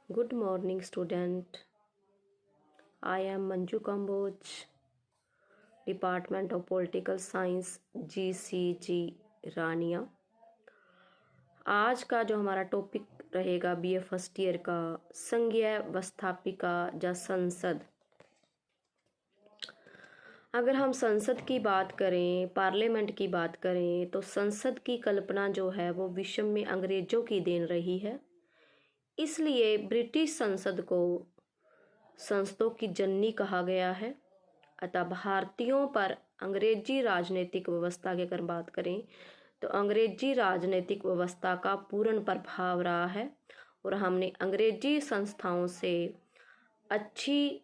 Good morning, student. I am Manju Kamboj, Department of Political Science, GCG रानिया। आज का जो हमारा टॉपिक रहेगा बीए फर्स्ट ईयर का संघीय व्यवस्थापिका या संसद। अगर हम संसद की बात करें, पार्लियामेंट की बात करें, तो संसद की कल्पना जो है वो विश्व में अंग्रेजों की देन रही है। इसलिए ब्रिटिश संसद को संसदों की जननी कहा गया है। अतः भारतीयों पर अंग्रेजी राजनीतिक व्यवस्था की अगर बात करें तो अंग्रेजी राजनीतिक व्यवस्था का पूर्ण प्रभाव रहा है और हमने अंग्रेजी संस्थाओं से अच्छी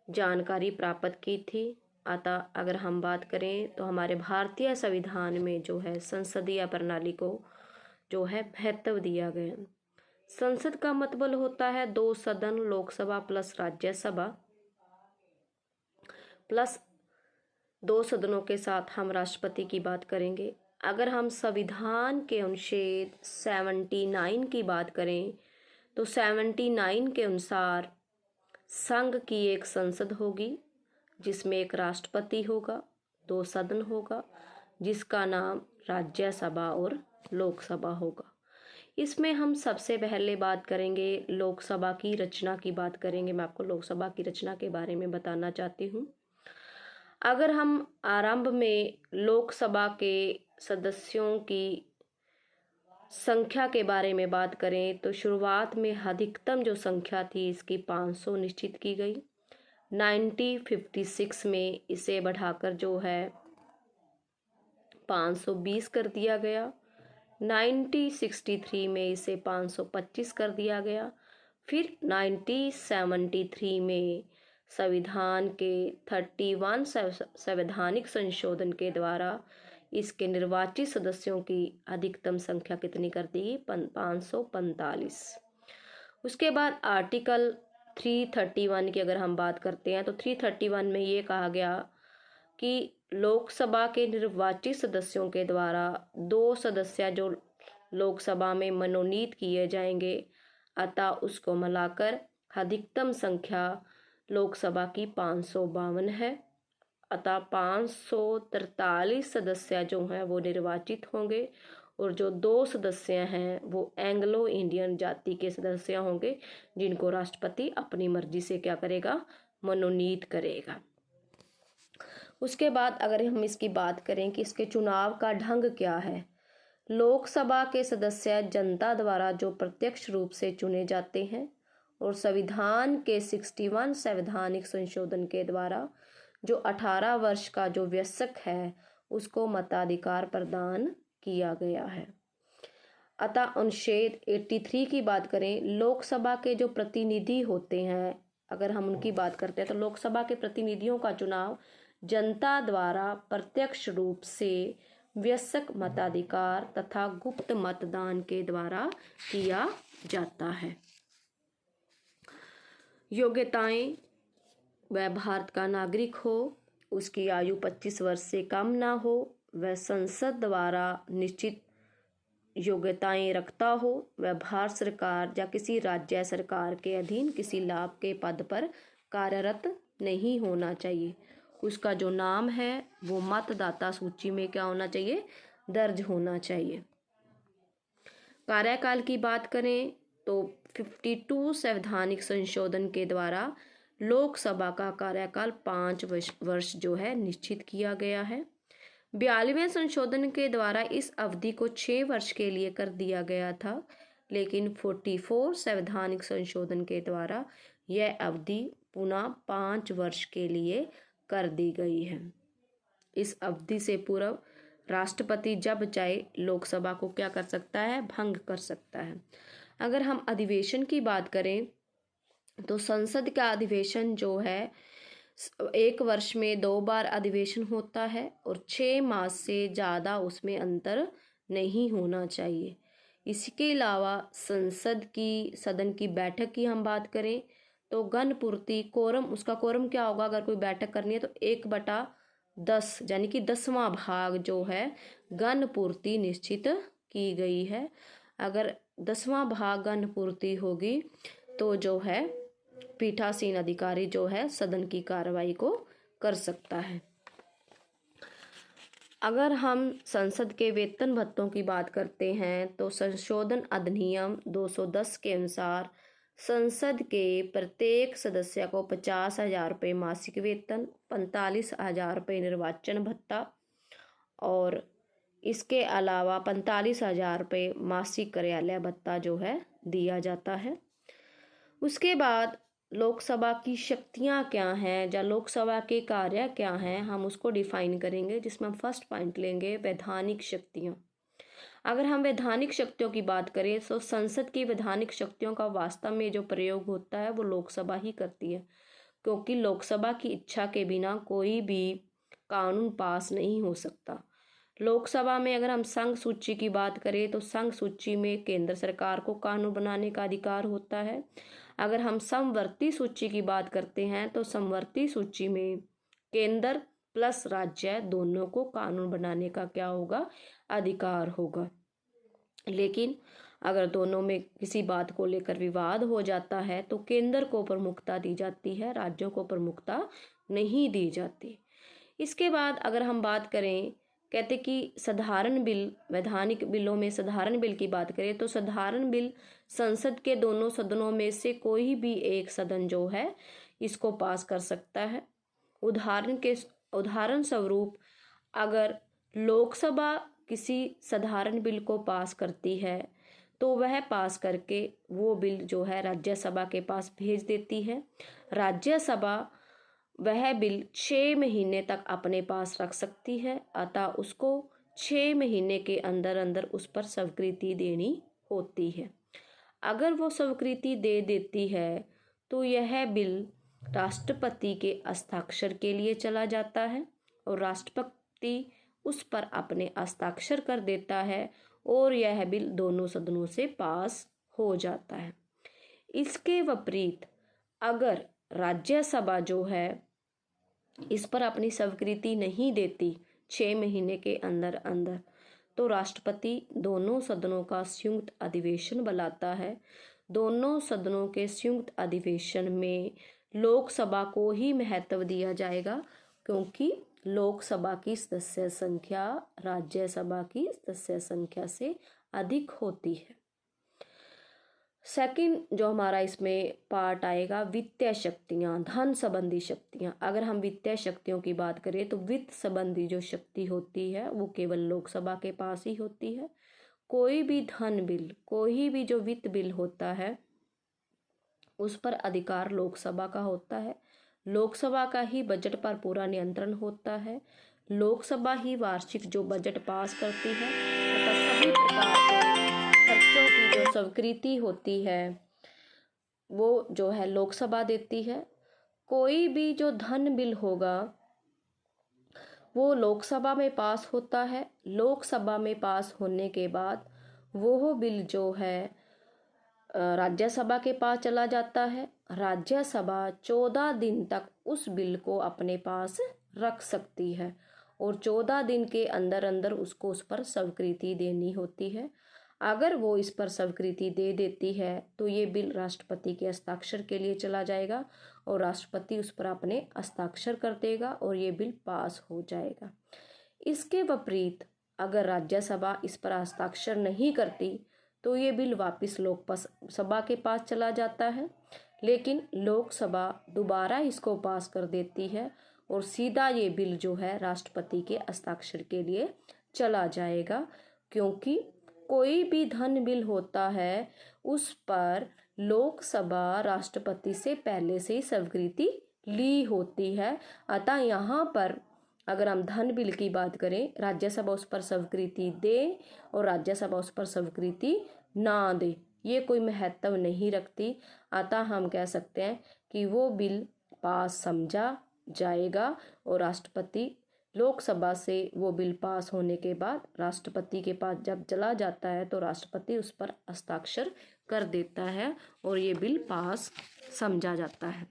जानकारी प्राप्त की थी। अतः अगर हम बात करें तो हमारे भारतीय संविधान में जो है संसदीय प्रणाली को जो है महत्व दिया गया। संसद का मतलब होता है 2 सदन, लोकसभा प्लस राज्यसभा प्लस 2 सदनों के साथ हम राष्ट्रपति की बात करेंगे। अगर हम संविधान के अनुच्छेद 79 की बात करें तो 79 के अनुसार संघ की एक संसद होगी जिसमें एक राष्ट्रपति होगा, 2 सदन होगा जिसका नाम राज्यसभा और लोकसभा होगा। इसमें हम सबसे पहले बात करेंगे लोकसभा की रचना की बात करेंगे। मैं आपको लोकसभा की रचना के बारे में बताना चाहती हूँ। अगर हम आरंभ में लोकसभा के सदस्यों की संख्या के बारे में बात करें तो शुरुआत में अधिकतम जो संख्या थी इसकी 500 निश्चित की गई। 1956 में इसे बढ़ाकर जो है 520 कर दिया गया। 1963 में इसे 525 कर दिया गया। फिर 1973 में संविधान के 31 संवैधानिक संशोधन के द्वारा इसके निर्वाचित सदस्यों की अधिकतम संख्या कितनी कर दी? 545। उसके बाद आर्टिकल 331 की अगर हम बात करते हैं तो 331 में ये कहा गया कि लोकसभा के निर्वाचित सदस्यों के द्वारा 2 सदस्य जो लोकसभा में मनोनीत किए जाएंगे, अतः उसको मिलाकर अधिकतम संख्या लोकसभा की 552 है। अतः 543 सदस्य जो हैं वो निर्वाचित होंगे और जो 2 सदस्य हैं वो एंग्लो इंडियन जाति के सदस्य होंगे जिनको राष्ट्रपति अपनी मर्जी से क्या करेगा? मनोनीत करेगा। उसके बाद अगर हम इसकी बात करें कि इसके चुनाव का ढंग क्या है, लोकसभा के सदस्य जनता द्वारा जो प्रत्यक्ष रूप से चुने जाते हैं और संविधान के 61 संवैधानिक संशोधन के द्वारा जो 18 वर्ष का जो वयस्क है उसको मताधिकार प्रदान किया गया है। अतः अनुच्छेद 83 की बात करें, लोकसभा के जो प्रतिनिधि होते हैं, अगर हम उनकी बात करते हैं तो लोकसभा के प्रतिनिधियों का चुनाव जनता द्वारा प्रत्यक्ष रूप से वयस्क मताधिकार तथा गुप्त मतदान के द्वारा किया जाता है। योग्यताएं: वह भारत का नागरिक हो, उसकी आयु 25 वर्ष से कम ना हो, वह संसद द्वारा निश्चित योग्यताएं रखता हो, वह भारत सरकार या किसी राज्य सरकार के अधीन किसी लाभ के पद पर कार्यरत नहीं होना चाहिए, उसका जो नाम है वो मतदाता सूची में क्या होना चाहिए? दर्ज होना चाहिए। कार्यकाल की बात करें तो 52 संवैधानिक संशोधन के द्वारा लोकसभा का कार्यकाल 5 वर्ष जो है निश्चित किया गया है। 42वें संशोधन के द्वारा इस अवधि को 6 वर्ष के लिए कर दिया गया था, लेकिन 44 संवैधानिक संशोधन के द्वारा यह अवधि पुनः 5 वर्ष के लिए कर दी गई है। इस अवधि से पूर्व राष्ट्रपति जब चाहे लोकसभा को क्या कर सकता है? भंग कर सकता है। अगर हम अधिवेशन की बात करें तो संसद का अधिवेशन जो है 1 वर्ष में 2 बार अधिवेशन होता है और 6 मास से ज़्यादा उसमें अंतर नहीं होना चाहिए। इसके अलावा संसद की सदन की बैठक की हम बात करें तो गणपूर्ति कोरम, उसका कोरम क्या होगा? अगर कोई बैठक करनी है तो 1/10 यानी कि 10वां भाग जो है गणपूर्ति निश्चित की गई है। अगर 10वां भाग गणपूर्ति होगी तो जो है पीठासीन अधिकारी जो है सदन की कार्रवाई को कर सकता है। अगर हम संसद के वेतन भत्तों की बात करते हैं तो संशोधन अधिनियम 210 के अनुसार संसद के प्रत्येक सदस्य को 50,000 रुपये मासिक वेतन, 45,000 रुपये निर्वाचन भत्ता और इसके अलावा 45,000 रुपये मासिक कार्यालय भत्ता जो है दिया जाता है। उसके बाद लोकसभा की शक्तियां क्या हैं या लोकसभा के कार्य क्या हैं, हम उसको डिफाइन करेंगे, जिसमें हम फर्स्ट पॉइंट लेंगे वैधानिक शक्तियां। अगर हम वैधानिक शक्तियों की बात करें तो संसद की वैधानिक शक्तियों का वास्तव में जो प्रयोग होता है वो लोकसभा ही करती है, क्योंकि लोकसभा की इच्छा के बिना कोई भी कानून पास नहीं हो सकता। लोकसभा में अगर हम संघ सूची की बात करें तो संघ सूची में केंद्र सरकार को कानून बनाने का अधिकार होता है। अगर हम समवर्ती सूची की बात करते हैं तो समवर्ती सूची में केंद्र प्लस राज्य दोनों को कानून बनाने का क्या होगा, अधिकार होगा। लेकिन अगर दोनों में किसी बात को लेकर विवाद हो जाता है तो केंद्र को प्रमुखता दी जाती है, राज्यों को प्रमुखता नहीं दी जाती। इसके बाद अगर हम बात करें, कहते कि साधारण बिल, वैधानिक बिलों में साधारण बिल की बात करें तो साधारण बिल संसद के दोनों सदनों में से कोई भी एक सदन जो है इसको पास कर सकता है। उदाहरण स्वरूप अगर लोकसभा किसी साधारण बिल को पास करती है तो वह पास करके वो बिल जो है राज्यसभा के पास भेज देती है। राज्यसभा वह बिल 6 महीने तक अपने पास रख सकती है, अतः उसको 6 महीने के अंदर अंदर उस पर स्वीकृति देनी होती है। अगर वो स्वीकृति दे देती है तो यह बिल राष्ट्रपति के हस्ताक्षर के लिए चला जाता है और राष्ट्रपति उस पर अपने हस्ताक्षर कर देता है और यह बिल दोनों सदनों से पास हो जाता है। इसके विपरीत अगर राज्यसभा जो है इस पर अपनी स्वीकृति नहीं देती 6 महीने के अंदर अंदर, तो राष्ट्रपति दोनों सदनों का संयुक्त अधिवेशन बुलाता है। दोनों सदनों के संयुक्त अधिवेशन में लोकसभा को ही महत्व दिया जाएगा, क्योंकि लोकसभा की सदस्य संख्या राज्यसभा की सदस्य संख्या से अधिक होती है। सेकंड जो हमारा इसमें पार्ट आएगा, वित्तीय शक्तियाँ, धन संबंधी शक्तियाँ। अगर हम वित्तीय शक्तियों की बात करें तो वित्त संबंधी जो शक्ति होती है वो केवल लोकसभा के पास ही होती है। कोई भी धन बिल, कोई भी जो वित्त बिल होता है उस पर अधिकार लोकसभा का होता है। लोकसभा का ही बजट पर पूरा नियंत्रण होता है। लोकसभा ही वार्षिक जो बजट पास करती है तथा सभी प्रकार के खर्चों की जो स्वीकृति होती है वो जो है लोकसभा देती है। कोई भी जो धन बिल होगा वो लोकसभा में पास होता है। लोकसभा में पास होने के बाद वो बिल जो है राज्यसभा के पास चला जाता है। राज्यसभा 14 दिन तक उस बिल को अपने पास रख सकती है और 14 दिन के अंदर अंदर उसको उस पर स्वीकृति देनी होती है। अगर वो इस पर स्वीकृति दे देती है तो ये बिल राष्ट्रपति के हस्ताक्षर के लिए चला जाएगा और राष्ट्रपति उस पर अपने हस्ताक्षर कर देगा और ये बिल पास हो जाएगा। इसके विपरीत अगर राज्यसभा इस पर हस्ताक्षर नहीं करती तो ये बिल वापस लोकसभा के पास चला जाता है, लेकिन लोकसभा दोबारा इसको पास कर देती है और सीधा ये बिल जो है राष्ट्रपति के हस्ताक्षर के लिए चला जाएगा। क्योंकि कोई भी धन बिल होता है उस पर लोकसभा राष्ट्रपति से पहले से ही स्वीकृति ली होती है, अतः यहाँ पर अगर हम धन बिल की बात करें राज्यसभा उस पर स्वीकृति दे और राज्यसभा उस पर स्वीकृति ना दे, ये कोई महत्व नहीं रखती। अतः हम कह सकते हैं कि वो बिल पास समझा जाएगा और राष्ट्रपति लोकसभा से वो बिल पास होने के बाद राष्ट्रपति के पास जब चला जाता है तो राष्ट्रपति उस पर हस्ताक्षर कर देता है और ये बिल पास समझा जाता है।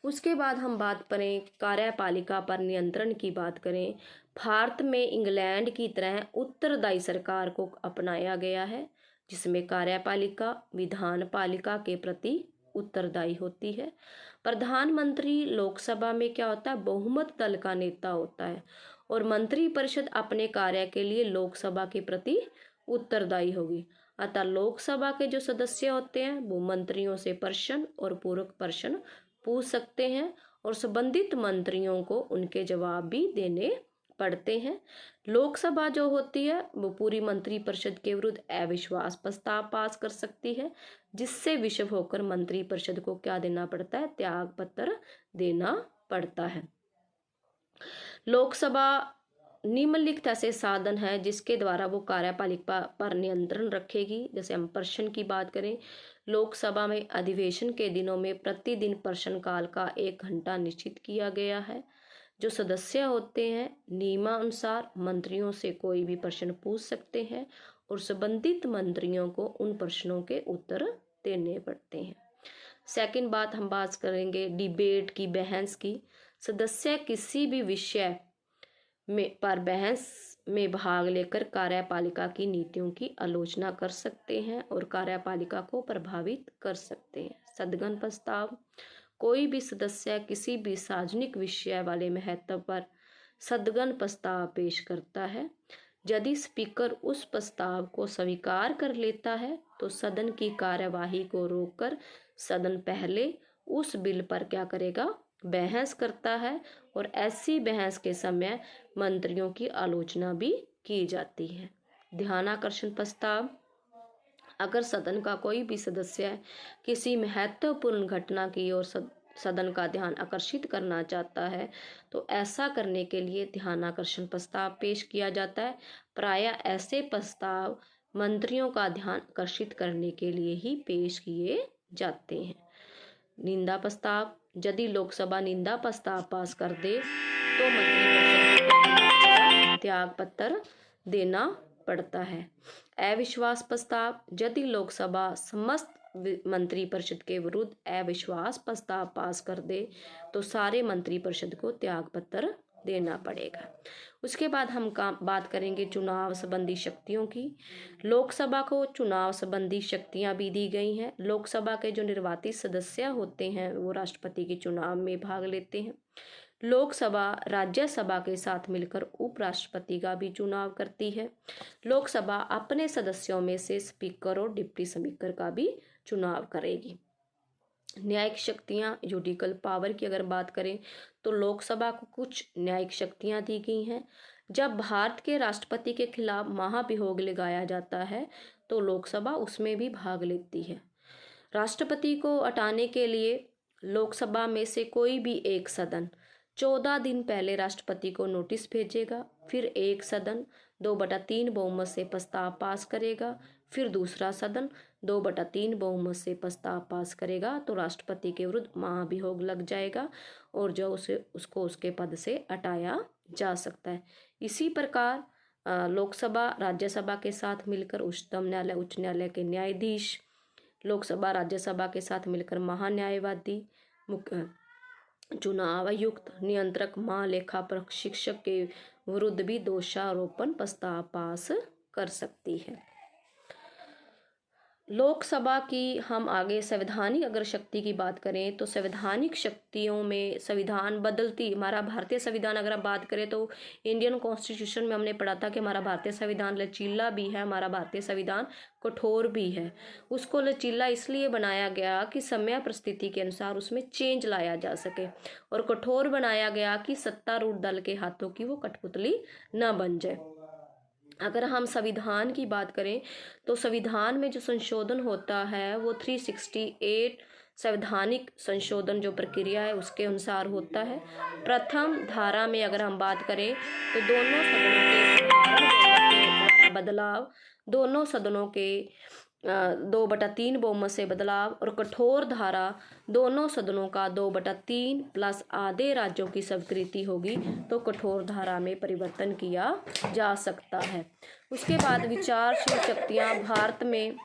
उसके बाद हम बात करें कार्यपालिका पर नियंत्रण की बात करें। भारत में इंग्लैंड की तरह उत्तरदायी सरकार को अपनाया गया है। जिसमें कार्यपालिका विधान पालिका के प्रति उत्तरदायी होती है। प्रधानमंत्री लोकसभा में क्या होता है, बहुमत दल का नेता होता है और मंत्रिपरिषद अपने कार्य के लिए लोकसभा के प्रति उत्तरदायी होगी। अतः लोकसभा के जो सदस्य होते हैं वो मंत्रियों से प्रश्न और पूरक प्रश्न पूछ सकते हैं और संबंधित मंत्रियों को उनके जवाब भी देने पड़ते हैं। लोकसभा जो होती है वो पूरी मंत्रिपरिषद के विरुद्ध अविश्वास प्रस्ताव पास कर सकती है, जिससे विषय होकर मंत्रिपरिषद को क्या देना पड़ता है, त्याग पत्र देना पड़ता है। लोकसभा निम्नलिखित ऐसे साधन है जिसके द्वारा वो कार्यपालिका पर नियंत्रण रखेगी। जैसे हम प्रश्न की बात करें, लोकसभा में अधिवेशन के दिनों में प्रतिदिन प्रश्नकाल का 1 घंटा निश्चित किया गया है। जो सदस्य होते हैं नियमानुसार मंत्रियों से कोई भी प्रश्न पूछ सकते हैं और संबंधित मंत्रियों को उन प्रश्नों के उत्तर देने पड़ते हैं। सेकंड बात हम बात करेंगे डिबेट की, बहस की। सदस्य किसी भी विषय में पर बहस में भाग लेकर कार्यपालिका की नीतियों की आलोचना कर सकते हैं और कार्यपालिका को प्रभावित कर सकते हैं। सदगन प्रस्ताव, कोई भी सदस्य किसी भी सार्वजनिक विषय वाले महत्व पर सदगन प्रस्ताव पेश करता है। यदि स्पीकर उस प्रस्ताव को स्वीकार कर लेता है तो सदन की कार्यवाही को रोककर सदन पहले उस बिल पर क्या करेगा, बहस करता है और ऐसी बहस के समय मंत्रियों की आलोचना भी की जाती है। ध्यानाकर्षण प्रस्ताव, अगर सदन का कोई भी सदस्य किसी महत्वपूर्ण घटना की ओर सदन का ध्यान आकर्षित करना चाहता है तो ऐसा करने के लिए ध्यानाकर्षण प्रस्ताव पेश किया जाता है। प्रायः ऐसे प्रस्ताव मंत्रियों का ध्यान आकर्षित करने के लिए ही पेश किए जाते हैं। निंदा प्रस्ताव, यदि लोकसभा निंदा प्रस्ताव पास कर दे तो मंत्रिपरिषद को त्याग पत्र देना पड़ता है। अविश्वास प्रस्ताव, यदि लोकसभा समस्त मंत्रिपरिषद के विरुद्ध अविश्वास प्रस्ताव पास कर दे तो सारे मंत्रिपरिषद को त्याग पत्र देना पड़ेगा। उसके बाद हम बात करेंगे चुनाव संबंधी शक्तियों की। लोकसभा को चुनाव संबंधी शक्तियां भी दी गई हैं। लोकसभा के जो निर्वाचित सदस्य होते हैं वो राष्ट्रपति के चुनाव में भाग लेते हैं। लोकसभा राज्यसभा के साथ मिलकर उपराष्ट्रपति का भी चुनाव करती है। लोकसभा अपने सदस्यों में से स्पीकर और डिप्टी स्पीकर का भी चुनाव करेगी। न्यायिक शक्तियां, जुडिकल पावर की अगर बात करें तो लोकसभा को कुछ न्यायिक शक्तियां दी गई हैं। जब भारत के राष्ट्रपति के खिलाफ महाभियोग लगाया जाता है तो लोकसभा उसमें भी भाग लेती है। राष्ट्रपति को हटाने के लिए लोकसभा में से कोई भी एक सदन 14 दिन पहले राष्ट्रपति को नोटिस भेजेगा, फिर एक सदन 2/3 बहुमत से प्रस्ताव पास करेगा, फिर दूसरा सदन 2/3 बहुमत से प्रस्ताव पास करेगा तो राष्ट्रपति के विरुद्ध महाभियोग लग जाएगा और जो उसको उसके पद से हटाया जा सकता है। इसी प्रकार लोकसभा राज्यसभा के साथ मिलकर उच्चतम न्यायालय, उच्च न्यायालय के न्यायाधीश, लोकसभा राज्यसभा के साथ मिलकर महान्यायवादी, चुनाव आयुक्त, नियंत्रक, महालेखा परीक्षक के विरुद्ध भी दोषारोपण प्रस्ताव पास कर सकती है। लोकसभा की हम आगे संवैधानिक अगर शक्ति की बात करें तो संवैधानिक शक्तियों में संविधान बदलती, हमारा भारतीय संविधान अगर बात करें तो इंडियन कॉन्स्टिट्यूशन में हमने पढ़ा था कि हमारा भारतीय संविधान लचीला भी है, हमारा भारतीय संविधान कठोर भी है। उसको लचीला इसलिए बनाया गया कि समय परिस्थिति के अनुसार उसमें चेंज लाया जा सके और कठोर बनाया गया कि सत्तारूढ़ दल के हाथों की वो कठपुतली न बन जाए। अगर हम संविधान की बात करें तो संविधान में जो संशोधन होता है वो 368 संवैधानिक संशोधन जो प्रक्रिया है उसके अनुसार होता है। प्रथम धारा में अगर हम बात करें तो दोनों सदनों के 2/3 बहुमत से बदलाव और कठोर धारा दोनों सदनों का 2/3 प्लस आधे राज्यों की स्वीकृति होगी तो कठोर धारा में परिवर्तन किया जा सकता है। उसके बाद विचारशील शक्तियां, भारत में